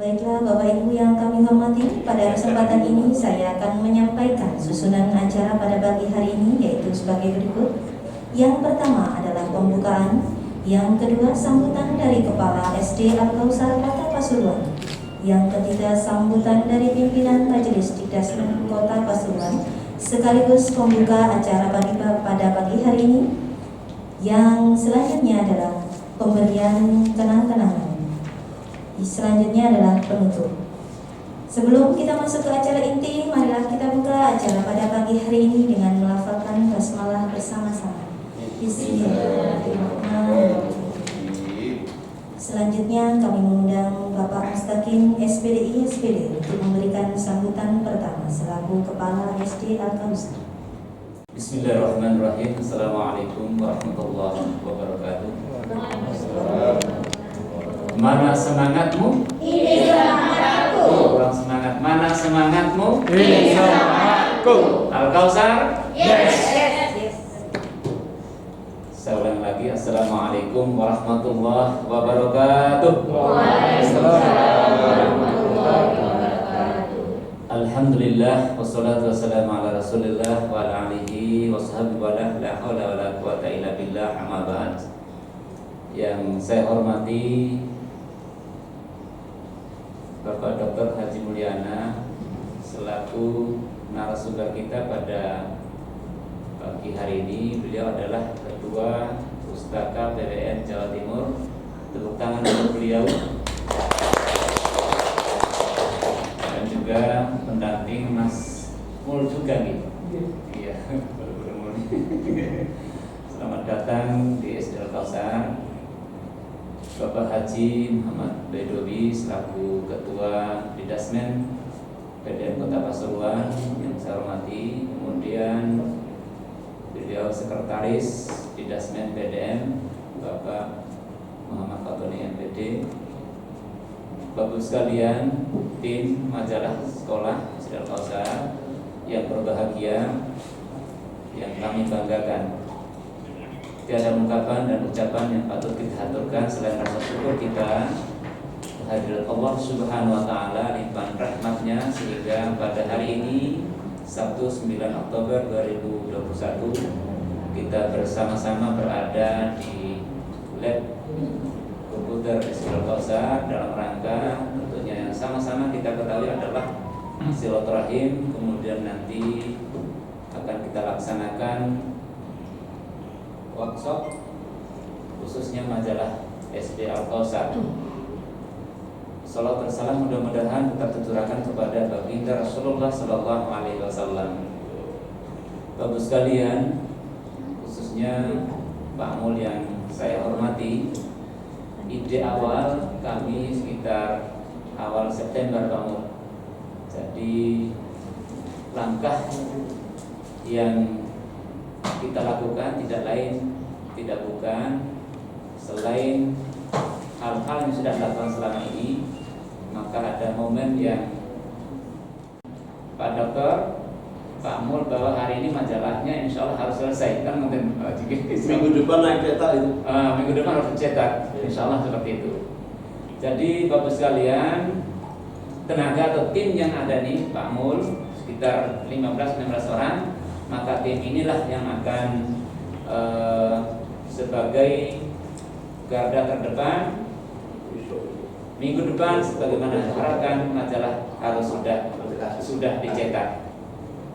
Baiklah Bapak Ibu yang kami hormati, pada kesempatan ini saya akan menyampaikan susunan acara pada pagi hari ini, yaitu sebagai berikut. Yang pertama adalah pembukaan, yang kedua sambutan dari Kepala SD Al-Kausar Kota Pasuruan, yang ketiga sambutan dari pimpinan Majelis Dikdasmen Kota Pasuruan, sekaligus pembuka acara pada pagi hari ini. Yang selanjutnya adalah pemberian kenang-kenangan. Selanjutnya adalah penutup. Sebelum kita masuk ke acara inti, marilah kita buka acara pada pagi hari ini dengan melafalkan basmalah bersama-sama. Bismillahirrahmanirrahim. Selanjutnya kami mengundang Bapak Mustaqim SPDI SPD untuk memberikan sambutan pertama selaku Kepala SD Al-Kausar. Bismillahirrahmanirrahim. Assalamualaikum warahmatullahi wabarakatuh. Mana semangatmu? Ini semangatku. Kurang semangat. Mana semangatmu? Ini semangatku. Al-Kausar? Yes. Saya ulang lagi. Assalamualaikum warahmatullahi wabarakatuh. Waalaikumsalam warahmatullahi wabarakatuh. Alhamdulillah wassalatu wassalamu ala Rasulillah wa ala alihi washabihi wa la haula wa la quwata illa billah, amma ba'd. Yang saya hormati Bapak Dr. Haji Mulyana selaku narasumber kita pada pagi hari ini. Beliau adalah Ketua Pustaka PWN Jawa Timur. Tepuk tangan untuk beliau. Dan juga pendamping Mas Mul juga gitu. Iya, baru ketemu nih. Selamat datang di SD Al-Kausar. Bapak Haji Muhammad Bedowi selaku Ketua Didasmen PDM Kota Pasuruan yang saya hormati. Kemudian beliau Sekretaris Didasmen PDM Bapak Muhammad Fatoni MPD. Bapak sekalian, tim majalah sekolah SD Al-Kausar yang berbahagia, yang kami banggakan. Tiada ungkapan dan ucapan yang patut kita haturkan selain rasa syukur kita kehadirat Allah Subhanahu wa taala, limpahan rahmatnya, sehingga pada hari ini Sabtu 9 Oktober 2021 kita bersama-sama berada di lab komputer SD Al-Kausar dalam rangka tentunya yang sama-sama kita ketahui adalah silaturahim. Kemudian nanti akan kita laksanakan workshop khususnya majalah SD Al-Kausar. Salawat dan salam mudah-mudahan tetap tercurahkan kepada baginda Rasulullah Sallallahu Alaihi Wasallam. Bapak sekalian, khususnya Pak Mul yang saya hormati, ide awal kami sekitar awal September Pak Mul. Jadi langkah yang kita lakukan tidak lain tidak bukan selain hal-hal yang sudah dilakukan selama ini, maka ada momen yang Pak Dokter, Pak Mul bahwa hari ini majalahnya insya Allah harus selesai, kan mungkin minggu depan naik cetak itu. Minggu depan harus dicetak, insya Allah seperti itu. Jadi Bapak sekalian, tenaga atau tim yang ada nih Pak Mul sekitar 15-16 orang. Maka tim inilah yang akan sebagai garda terdepan. Minggu depan sebagaimana diharapkan majalah harus sudah dicetak.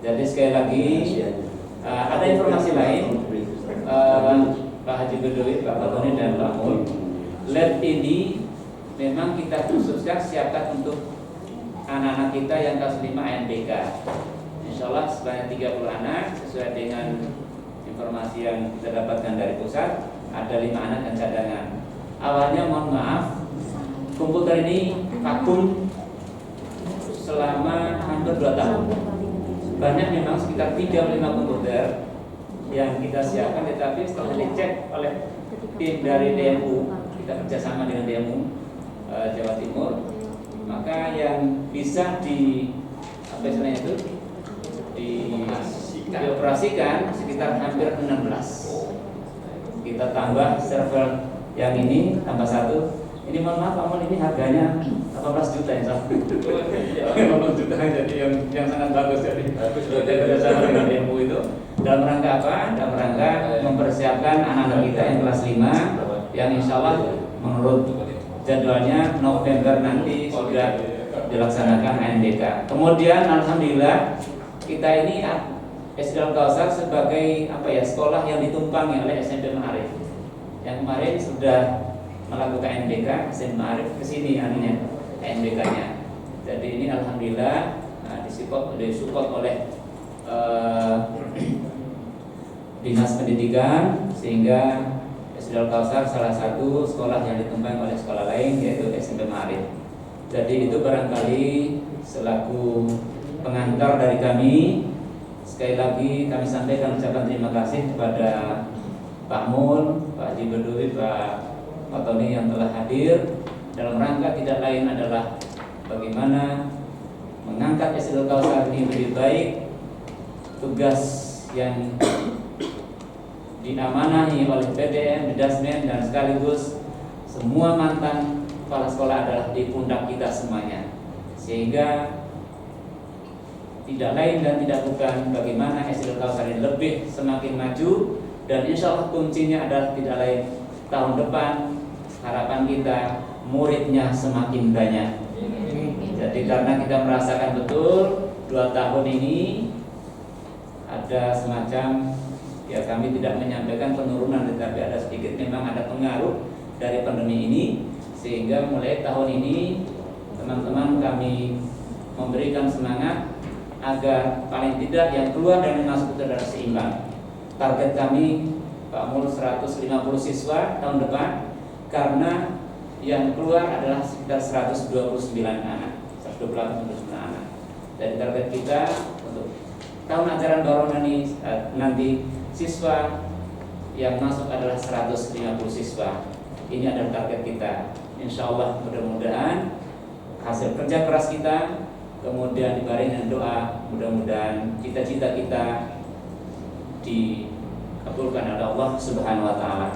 Jadi sekali lagi ada informasi lain, Pak Haji Bedowi, Pak Fatoni dan Pak Mul, lab ini memang kita khususkan siapkan untuk anak-anak kita yang kelas 5 ANBK. Insyaallah sebanyak 30 anak sesuai dengan informasi yang kita dapatkan dari pusat, ada 5 anak dan cadangan. Awalnya mohon maaf, komputer ini vakum selama hampir 2 tahun. Banyak memang sekitar 35 komputer yang kita siapkan, tetapi setelah dicek oleh tim dari DMU, kita kerjasama dengan DMU Jawa Timur, maka yang bisa dioperasikan sekitar hampir 16. Kita tambah server yang ini tambah 1, Ini mohon maaf, namun ini harganya 18 juta ya, 18 juta jadi yang sangat bagus jadi kerjasama dengan ilmu itu dalam rangka apa? Dalam rangka mempersiapkan anak-anak kita yang kelas 5 yang insya Allah menurut jadwalnya November nanti sudah dilaksanakan ANDK. Kemudian alhamdulillah kita ini SD Al-Kausar sebagai sekolah yang ditumpangi oleh SMP Ma'arif. Yang kemarin sudah melakukan ANDK, SMP Ma'arif kesini ANDK-nya. Jadi ini alhamdulillah disupport oleh Dinas Pendidikan sehingga SD Al-Kausar salah satu sekolah yang ditumpangi oleh sekolah lain yaitu SMP Ma'arif. Jadi itu barangkali selaku pengantar dari kami. Sekali lagi kami sampaikan ucapan terima kasih kepada Pak Mul, Pak Haji Berduri, Pak Tony yang telah hadir dalam rangka tidak lain adalah bagaimana mengangkat SD Al-Kausar ini lebih baik. Tugas yang diamanahi oleh PDN, Didasmen dan sekaligus semua mantan kepala sekolah adalah di pundak kita semuanya. Sehingga tidak lain dan tidak bukan bagaimana SD Al-Kausar ini lebih semakin maju dan insya Allah kuncinya adalah tidak lain tahun depan harapan kita muridnya semakin banyak. Jadi karena kita merasakan betul 2 tahun ini ada semacam kami tidak menyampaikan penurunan tetapi ada sedikit memang ada pengaruh dari pandemi ini sehingga mulai tahun ini teman-teman kami memberikan semangat agar paling tidak yang keluar dan yang masuk itu adalah seimbang. Target kami Pak Mul 150 siswa tahun depan karena yang keluar adalah sekitar 129 anak. Jadi target kita untuk tahun ajaran baru nanti siswa yang masuk adalah 150 siswa. Ini adalah target kita. Insya Allah mudah-mudahan hasil kerja keras kita kemudian dibarengi dengan doa, mudah-mudahan cita-cita kita dikabulkan oleh Allah Subhanahu wa taala.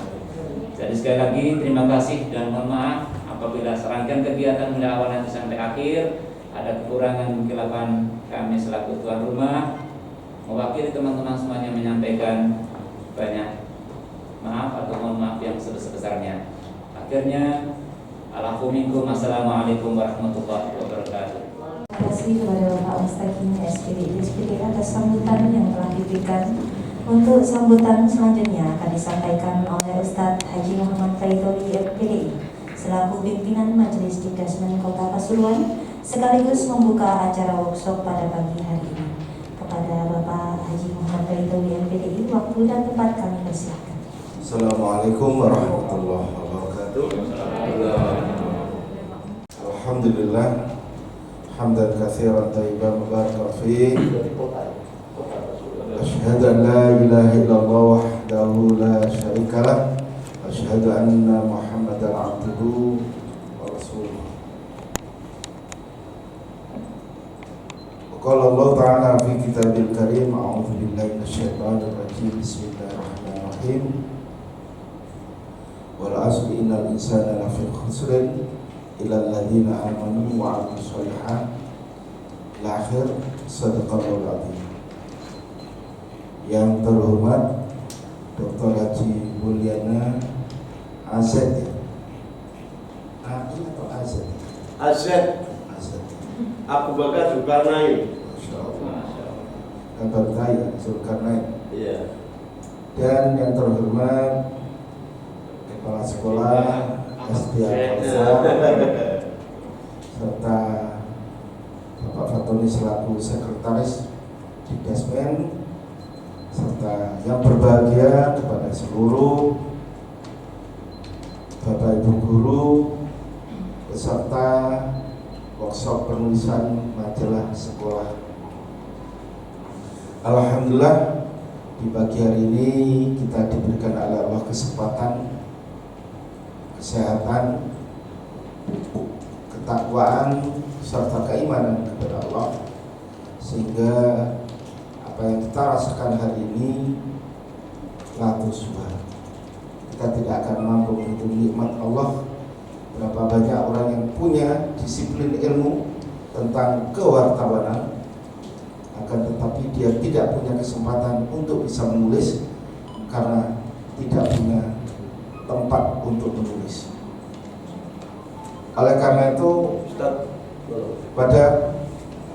Jadi sekali lagi terima kasih dan mohon maaf apabila serangkaian kegiatan mulai awal nanti sampai akhir ada kekurangan kesilapan kami selaku tuan rumah mewakili teman-teman semuanya menyampaikan banyak maaf atau mohon maaf yang sebesar-besarnya. Akhirnya alhamdulillah, assalamualaikum warahmatullahi wabarakatuh. Terima kasih kepada Bapak Mustaqim SPD atas sambutan yang telah diberikan. Untuk sambutan selanjutnya akan disampaikan oleh Ustadz Haji Muhammad Faidoli FPDI selaku pimpinan Majelis Didasmen Kota Pasuruan sekaligus membuka acara workshop pada pagi hari ini. Kepada Bapak Haji Muhammad Faidoli FPDI, waktu dan tempat kami persilakan. Assalamualaikum warahmatullahi wabarakatuh. Alhamdulillah. Hamdan katsiran thayyiban mubarakan fihi. Asyhadu an la ilaha illallah wahdahu la syarika lah. Asyhadu anna Muhammadan abduhu wa rasuluh. Qala Allah ta'ala fi kitabil karim, a'udzu billahi minasyaitonir rajim. Bismillahirrahmanirrahim. Wal 'asri innal insana lafi khusrin illa alladziina aamanu wa 'amilus shalihaat. Al-akhir. Shadaqallahul 'azim. Yang terhormat Dr. Haji Mulyana Azed, atau Azed? Azed Abu Bakar Zulkarnain. Masya Allah. Kabar kaya Zulkarnain. Iya. Dan yang terhormat Kepala Sekolah SD Al-Kausar serta Bapak Fatoni selaku Sekretaris Didasmen serta yang berbahagia kepada seluruh Bapak Ibu guru peserta workshop penulisan majalah sekolah. Alhamdulillah di pagi hari ini kita diberikan oleh Allah kesempatan, kesehatan, ketakwaan serta keimanan kepada Allah sehingga apa yang kita rasakan hari ini latus subhan. Kita tidak akan mampu menghitung nikmat Allah berapa banyak orang yang punya disiplin ilmu tentang kewartawanan, akan tetapi dia tidak punya kesempatan untuk bisa menulis karena tidak punya tempat untuk menulis. Oleh karena itu, pada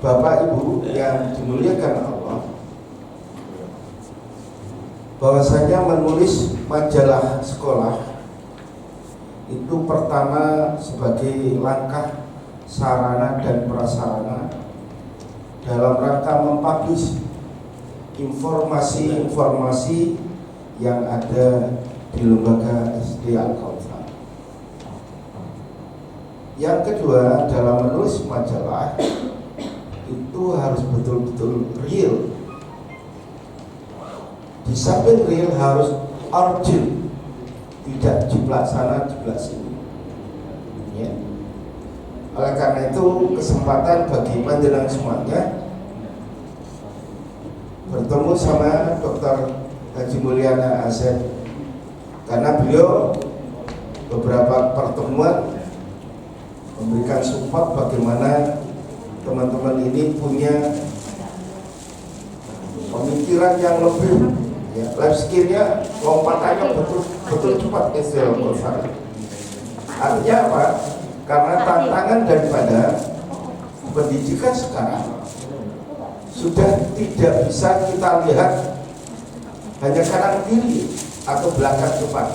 Bapak Ibu yang dimuliakan Allah, bahwasanya menulis majalah sekolah itu pertama sebagai langkah sarana dan prasarana dalam rangka mempublish informasi-informasi yang ada di lembaga SD Al-Kautsar. Yang kedua, dalam menulis majalah itu harus betul-betul real. Di samping real harus urgent, tidak jiplak sana jiplak sini. Ya. Oleh karena itu kesempatan bagi panjenengan semuanya bertemu sama Dr. Haji Mulyana Asep, karena beliau beberapa pertemuan memberikan support bagaimana teman-teman ini punya pemikiran yang lebih, ya, life skill-nya lompatannya betul cepat istilah Al-Kautsar. Artinya apa? Karena tantangan daripada pendidikan sekarang sudah tidak bisa kita lihat hanya kanan kiri atau belakang depan.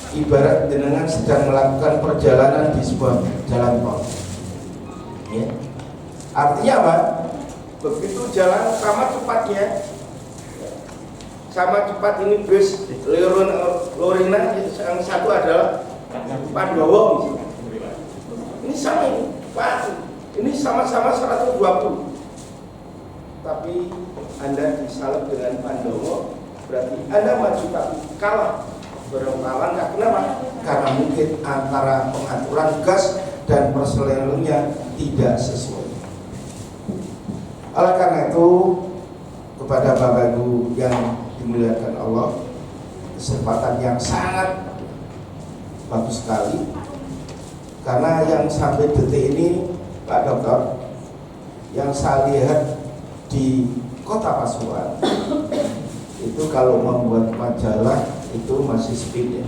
Ibarat jenengan sedang melakukan perjalanan di sebuah jalan tol. Ya. Artinya apa? Begitu jalan sama cepatnya, sama cepat ini bus Lorina, yang satu adalah Pandowo. Ini sama ini, Pak. Ini sama-sama 120. Tapi Anda disalib dengan Pandowo, berarti Anda maju tapi kalah. Berapa langkah? Kenapa? Karena mungkin antara pengaturan gas dan perseleranya tidak sesuai. Oleh karena itu, kepada Bapak Ibu yang dimuliakan Allah, kesempatan yang sangat bagus sekali, karena yang sampai detik ini Pak Dokter, yang saya lihat di Kota Pasuruan itu kalau membuat majalah itu masih spin, ya,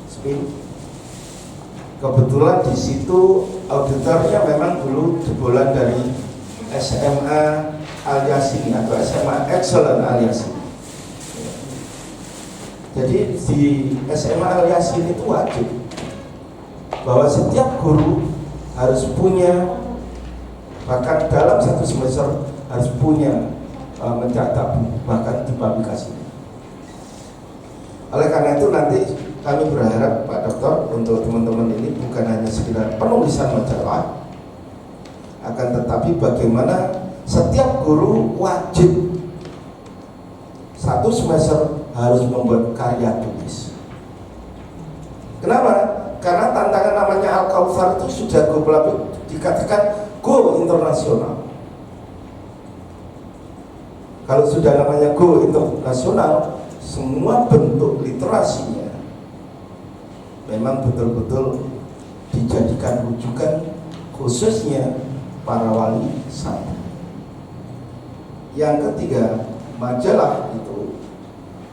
spin. Kebetulan di situ auditornya memang dulu jebolan dari SMA Al-Yasin atau SMA Excellent Al-Yasin. Jadi di SMA Al-Yasin itu wajib bahwa setiap guru harus punya, bahkan dalam satu semester harus punya mencetak buku, bahkan dipublikasi. Oleh karena itu nanti kami berharap Pak Dokter untuk teman-teman ini bukan hanya sekedar penulisan majalah, akan tetapi bagaimana setiap guru wajib satu semester harus membuat karya tulis. Kenapa? Karena tantangan namanya Al-Kautsar itu sudah dikatakan go internasional. Kalau sudah namanya go internasional, semua bentuk literasinya memang betul-betul dijadikan rujukan, khususnya para wali santri. Yang ketiga, majalah itu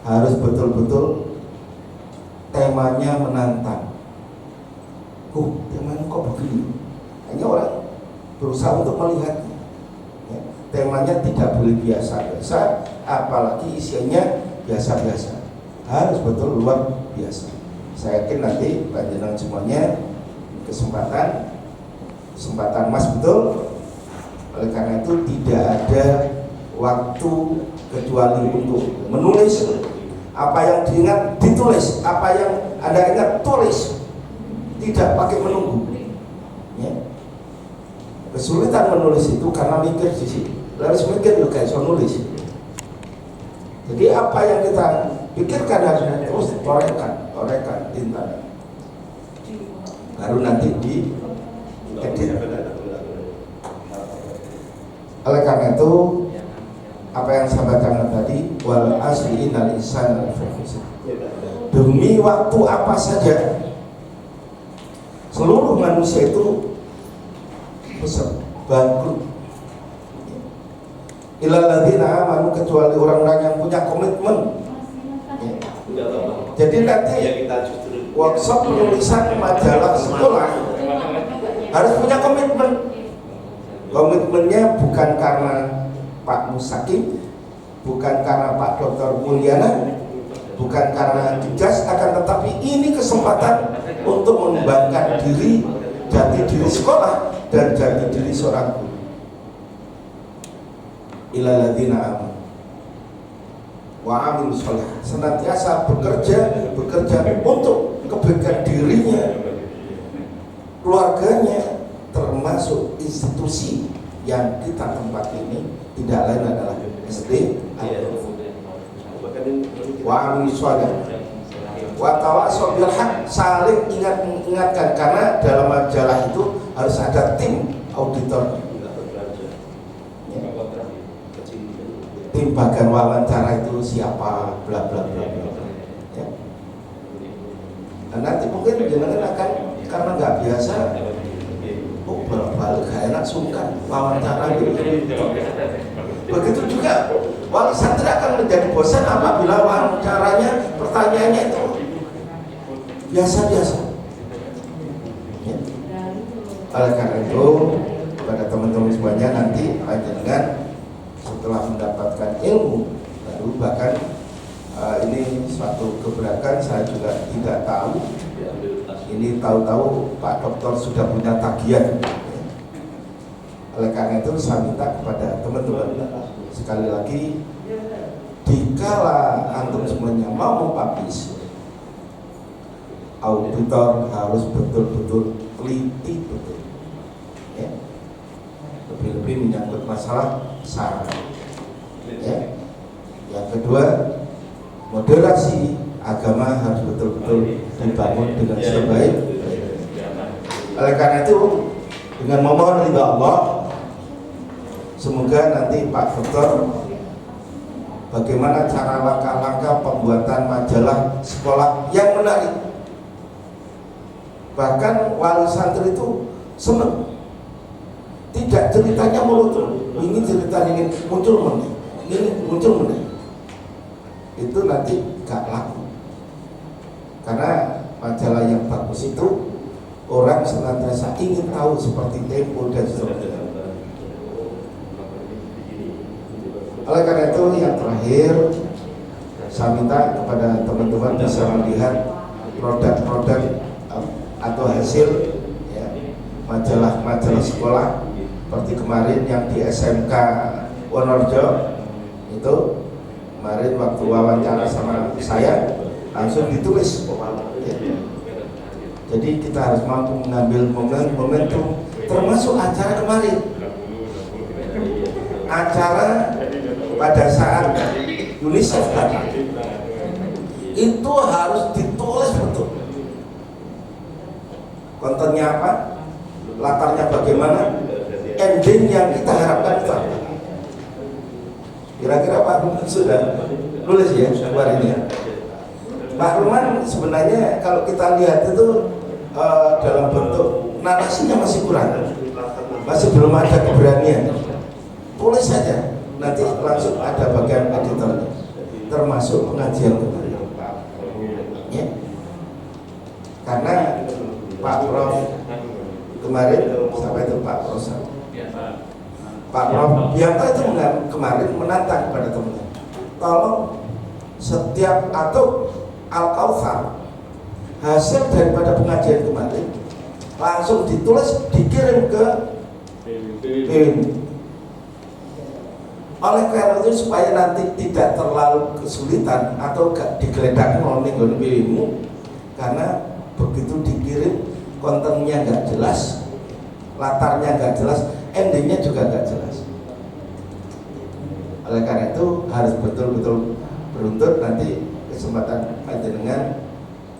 harus betul-betul temanya menantang. Temanya kok begini? Hanya orang berusaha untuk melihatnya. Ya, temanya tidak boleh biasa-biasa, apalagi isinya biasa-biasa. Harus betul luar biasa. Saya yakin nanti panjenengan semuanya kesempatan emas betul. Oleh karena itu tidak ada waktu kecuali untuk menulis. Apa yang diingat ditulis, apa yang Anda ingat tulis, tidak pakai menunggu. Ya. Kesulitan menulis itu karena mikir di sini. Harus mikir juga iso nulis. Jadi apa yang kita pikirkan harus terus torekan tinta. Baru nanti di edit. Oleh karena itu, apa yang saya bacakan tadi, wal asli innal insana lafi khusr. Demi waktu apa saja seluruh manusia itu bangkrut. Illal ladzina amanu, kecuali orang-orang yang punya komitmen. Enggak apa-apa. Jadi nanti Ya kita justru workshop penulisan majalah sekolah harus punya komitmen. Komitmennya bukan karena Pak Musakim, bukan karena Pak Dr. Mulyana, bukan karena ijazah, akan tetapi ini kesempatan untuk mengembangkan diri, jati diri sekolah dan jati diri seorang guru. Illal ladzina amanu wa amilus sholihat, senantiasa bekerja untuk kebaikan dirinya, keluarganya, termasuk institusi yang kita tempat ini tidak lain adalah SD wa amilus sholihat wa tawassaw bil haq, saling ingatkan, karena dalam majalah itu harus ada tim auditor, tim bagian wawancara itu siapa, bla bla bla bla, ya. Dan nanti mungkin jenengan akan, karena nggak biasa, balik gak enak, sungkan wawancara gitu. Begitu juga wali santri akan menjadi bosan apabila wawancaranya, pertanyaannya itu biasa-biasa, ya. Oleh karena itu kepada teman-teman semuanya, nanti jenengan setelah mendapatkan ilmu, lalu bahkan ini suatu keberatan, saya juga tidak tahu. Ini tahu-tahu Pak Dokter sudah punya tagihan. Oleh karena itu saya minta kepada teman-teman sekali lagi, dikala antum semuanya mau mempublish, auditor harus betul-betul teliti betul, ya. Lebih-lebih menyangkut masalah syarat, ya. Yang kedua, moderasi agama harus betul-betul dibangun dengan sebaik. Oleh karena itu, dengan memohon ridha Allah, semoga nanti Pak Dokter, bagaimana cara langkah-langkah pembuatan majalah sekolah yang menarik. Bahkan wali santri itu senang. Tidak ceritanya monoton, ini cerita ini muncul meneh, ini muncul meneh. Itu nanti gak laku. Karena majalah yang bagus itu orang senantiasa ingin tahu, seperti Tempo dan seterusnya. Oleh karena itu, yang terakhir saya minta kepada teman-teman bisa melihat produk-produk atau hasil, ya, majalah-majalah sekolah seperti kemarin yang di SMK Wonorejo itu. Kemarin waktu wawancara sama saya langsung ditulis, ya. Jadi kita harus mampu mengambil momentum, termasuk acara kemarin, acara pada saat UNICEF datang, itu harus ditulis betul. Kontennya apa, latarnya bagaimana, ending yang kita harapkan itu apa. Kira-kira Pak Ruman sudah nulis ya kemarin ya. Pak Ruman sebenarnya kalau kita lihat itu dalam bentuk narasinya masih kurang, masih belum ada keberanian. Tulis saja, nanti langsung ada bagian editornya, termasuk pengajian kemarin, ya. Karena Pak Prof kemarin, sampai itu Pak Prof, Pak Prof Bianto itu kemarin menantang kepada teman-teman, tolong setiap atau Al-Kautsar hasil daripada pengajian kemarin langsung ditulis, dikirim ke BIM. Oleh karena itu, supaya nanti tidak terlalu kesulitan atau digeledah oleh BIM, karena begitu dikirim kontennya nggak jelas, latarnya nggak jelas, endingnya juga nggak jelas. Oleh karena itu harus betul-betul beruntut. Nanti kesempatan panjenengan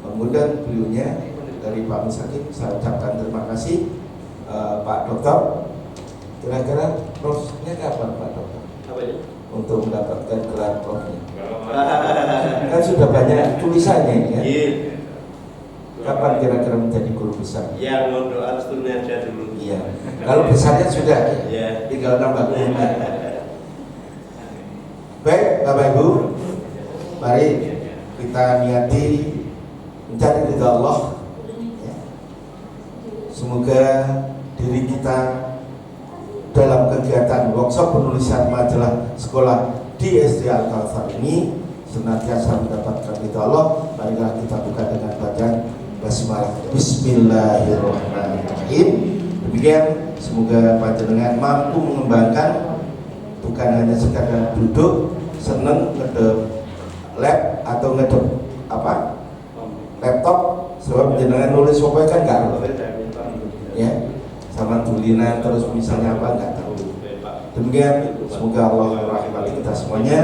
mengundang beliaunya dari Pak Musakim, saya ucapkan terima kasih. Pak Dokter, kira-kira prosesnya kapan Pak Dokter? Apa itu? Untuk mendapatkan gelar profnya? Kan sudah banyak tulisannya ya. Kapan kira-kira menjadi guru besar? Ya, mau doa restunya aja dulu. Iya. Kalau besarnya sudah, Ya. tinggal nambah umurnya. Baik, Bapak Ibu, mari kita niati mencari ridha Allah. Ya. Semoga diri kita dalam kegiatan workshop penulisan majalah sekolah di SD Al-Kautsar ini senantiasa mendapatkan ridha Allah. Marilah kita buka dengan bacaan basmalah. Bismillahirrahmanirrahim. Demikian, semoga panjenengan mampu mengembangkan bukan hanya sekadar duduk seneng ngedep lab atau ngedep apa laptop, sebab panjenengan nulis pokoknya kan nggak ya sama tulinan terus misalnya apa nggak tahu. Demikian, semoga Allah merahmati kita semuanya,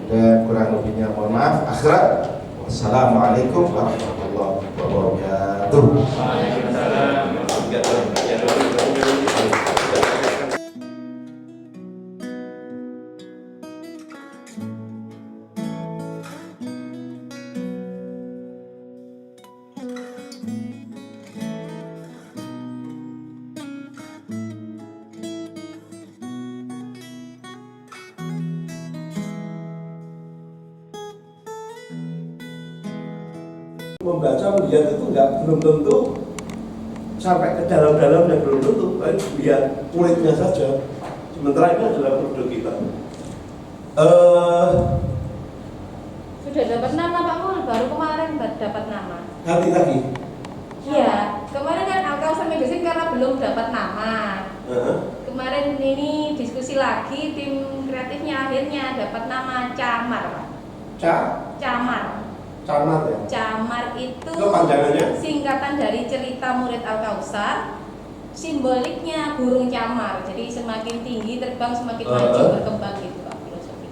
dan kurang lebihnya mohon maaf. Akhirat, wassalamualaikum warahmatullahi wabarakatuh. Membaca, melihat itu belum tentu sampai ke dalam-dalamnya, belum tentu. Lihat kulitnya saja. Sementara ini adalah produk kita. Sudah dapat nama Pak Mul, baru kemarin dapat nama. Nanti lagi. Iya, kemarin kan Al-Kautsar Magazine karena belum dapat nama. Kemarin ini diskusi lagi, tim kreatifnya akhirnya dapat nama Camar, Pak. Camar. Camar ya. Camar itu Kepanjangannya? singkatan dari cerita murid Al-Kautsar. Simboliknya burung camar. Jadi semakin tinggi terbang semakin maju berkembang gitu Pak filosofi.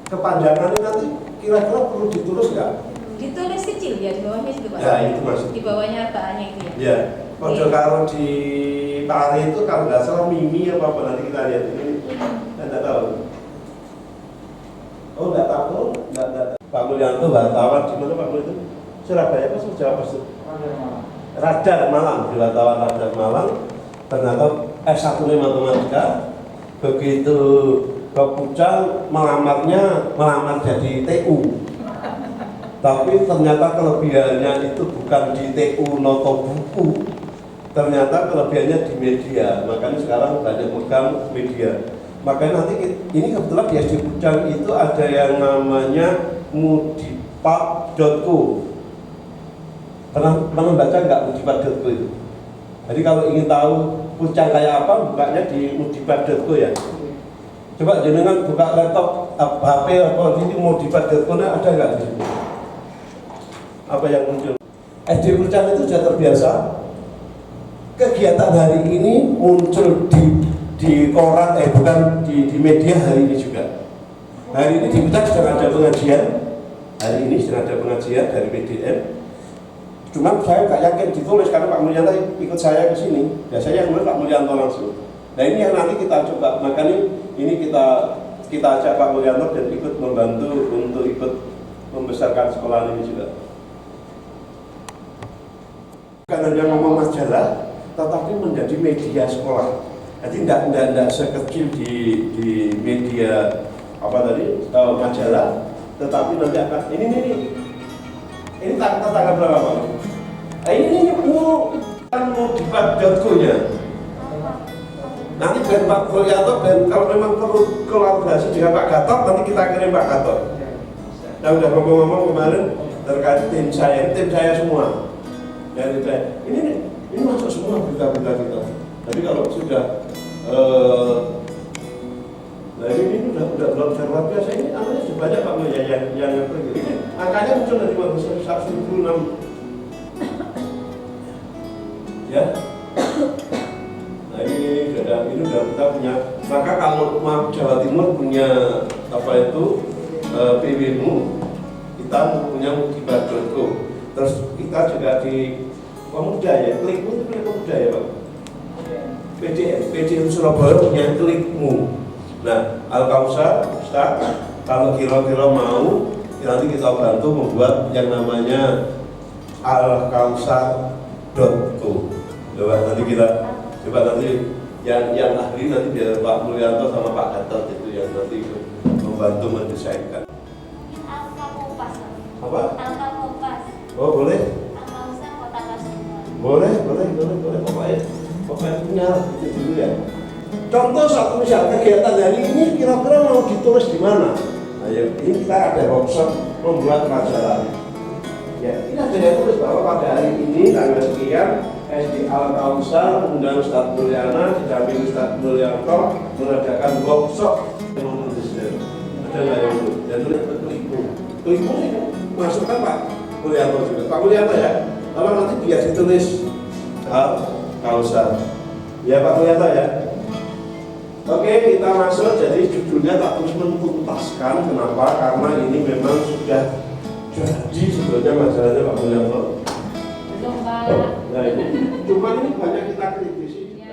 Kepanjangannya nanti kira-kira perlu ditulis nggak? Ditulis kecil ya di bawahnya situ Pak. Ya, itu maksud. Di bawahnya bahannya itu ya. Ya. Kalau kalau di tari itu kalau nggak salah mimi apa nanti kita lihat ini. Nggak tahu. Oh, nggak tahu. Nggak. Pak Mulyanto wartawan di mana Pak Mulyanto? Surabaya apa Jawa Barat? Radar Malang, di wartawan Radar Malang. Ternyata S1 matematika. Begitu ke Pucang melamar jadi TU. Tapi ternyata kelebihannya itu bukan di TU noto buku. Ternyata kelebihannya di media. Makanya sekarang banyak megang media. Makanya nanti ini kebetulan di SD Pucang itu ada yang namanya mudipak.co. Pernah membaca nggak mudipak.co itu? Jadi kalau ingin tahu Pucang kayak apa, bukanya di mudipak.co ya. Coba jenengan buka laptop, HP apa ini mudipak.co ada nggak di situ? Apa yang muncul? SD Pucang itu sudah terbiasa. Kegiatan hari ini muncul di koran, bukan di media hari ini juga. Hari ini di Pucang sedang ada pengajian. Hari ini sedang ada pengajian dari PDM. Cuma saya nggak yakin ditulis karena Pak Mulyanto ikut saya ke sini. Biasanya yang nulis Pak Mulyanto langsung. Nah ini yang nanti kita coba. Makanya ini kita ajak Pak Mulyanto dan ikut membantu untuk ikut membesarkan sekolah ini juga. Bukan hanya ngomong majalah, tetapi menjadi media sekolah. Jadi tidak sekecil di media apa tadi majalah, tetapi nanti akan ini tanggal berapa Pak? Ini mau dipak.co nya. Nanti dengan Pak Mulyanto dan kalau memang perlu kolaborasi dengan Pak Gatot, nanti kita kirim Pak Gatot. Nah udah ngomong-ngomong kemarin terkait tim saya semua. Dan ini masuk semua berita-berita kita. Tapi kalau sudah nah ini udah luar biasa, ini angkanya sudah banyak Pak Mulya yang pergi. Ini angkanya muncul dari 1.006 ya. Nah ini udah kita punya. Maka kalau Jawa Timur punya apa itu PWMU, kita punya mudipak.co. Terus kita juga di Pemuda ya, Klikmu itu punya Pemuda ya Pak. PDM Surabaya punya Klikmu. Nah, Al-Kautsar, Ustaz, kalau kira-kira mau, nanti kita bantu membuat yang namanya alkausar.co. Coba nanti kita coba nanti yang ahli nanti biar Pak Mulyanto sama Pak Gatot itu yang nanti membantu mendesainkan. Alkakopas. Apa? Alkakopas. Oh boleh? Alkausa Kota Pasuruan. Boleh pokoknya punya itu dulu ya. Contoh satu misal kegiatan hari ini kira-kira mau ditulis di mana? Ayo, ini kita ada workshop membuat majalah. Ya, kita sudah tulis bahwa pada hari ini tanggal sekian SD Al-Kausar undang Ustadz Mulyana didampingi Ustadz Mulyanto mengadakan workshop menulis. Ada nggak yang itu? Dan tulis betul itu. Itu sih masukkan Pak Mulyanto juga. Pak Mulyanto ya. Kalau nanti biar ditulis Al-Kausar. Ya Pak Mulyanto ya. Oke, kita masuk. Jadi judulnya tak terus menuntaskan. Kenapa? Karena ini memang sudah jadi sebetulnya masalahnya Pak Mulyanto. Belum, Pak. Nah ini, cuma ini banyak kita kritisi. Ya.